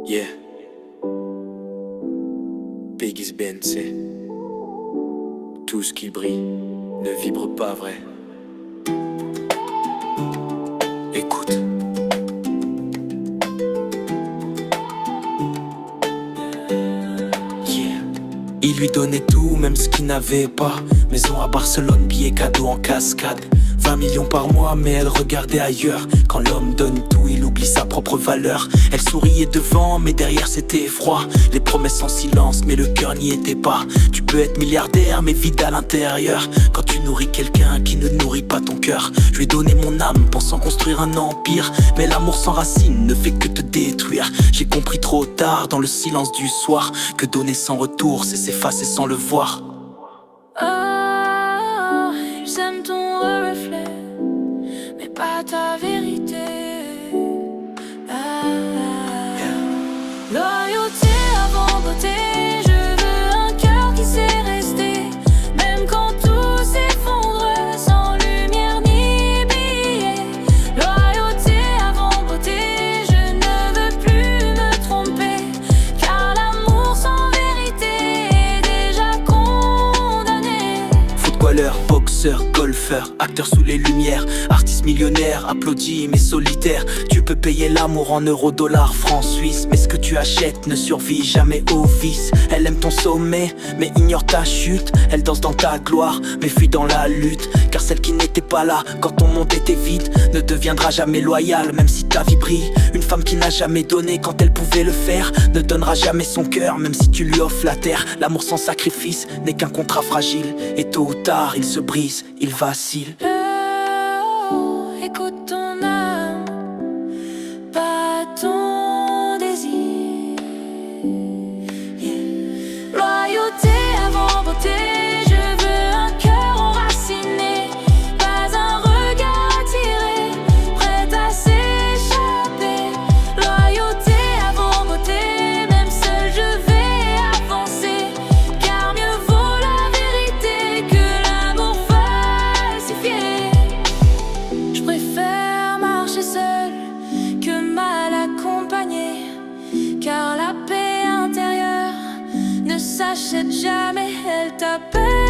Yeah. Biggie's BNC. Tout ce qui brille ne vibre pas vrai. Écoute. Yeah. Il lui donnait tout, même ce qu'il n'avait pas. Maison à Barcelone, billets cadeaux en cascade. 20 millions par mois, mais elle regardait ailleurs. Quand l'homme donne tout, il oublie sa propre valeur. Elle souriait devant, mais derrière c'était froid. Les promesses en silence, mais le cœur n'y était pas. Tu peux être milliardaire, mais vide à l'intérieur. Quand tu nourris quelqu'un qui ne nourrit pas ton cœur. Je lui ai donné mon âme, pensant construire un empire. Mais l'amour sans racine ne fait que te détruire. J'ai compris trop tard, dans le silence du soir, que donner sans retour, c'est s'effacer sans le voir. J'aime ton reflet, mais pas ta vérité. Loyauté avant beauté, je veux un cœur qui sait rester. Même quand tout s'effondre, sans lumière ni billet. Loyauté avant beauté, je ne veux plus me tromper. Car l'amour sans vérité est déjà condamné. Footballeur, boxeur, golfeur, acteur sous les lumières, artiste millionnaire, applaudi mais solitaire. Tu peux payer l'amour en euros, dollars, francs suisses, mais ce que tu achètes ne survit jamais au vice. Elle aime ton sommet, mais ignore ta chute. Elle danse dans ta gloire, mais fuit dans la lutte. Car celle qui n'était pas là quand ton monde était vide ne deviendra jamais loyale, même si ta vie brille. Une femme qui n'a jamais donné quand elle pouvait le faire ne donnera jamais son cœur, même si tu lui offres la terre. L'amour sans sacrifice n'est qu'un contrat fragile, et tôt ou tard il se brise, il vacille. Écoute ton âme, pas ton désir. Loyauté avant beauté, je veux un cœur enraciné. Pas un regard attiré, prêt à s'échapper. Loyauté avant beauté, même seul je vais avancer. Car mieux vaut la vérité que l'amour falsifié. Je préfère marcher seul que mal accompagné. Car la paix intérieure ne s'achète jamais, elle t'appelle.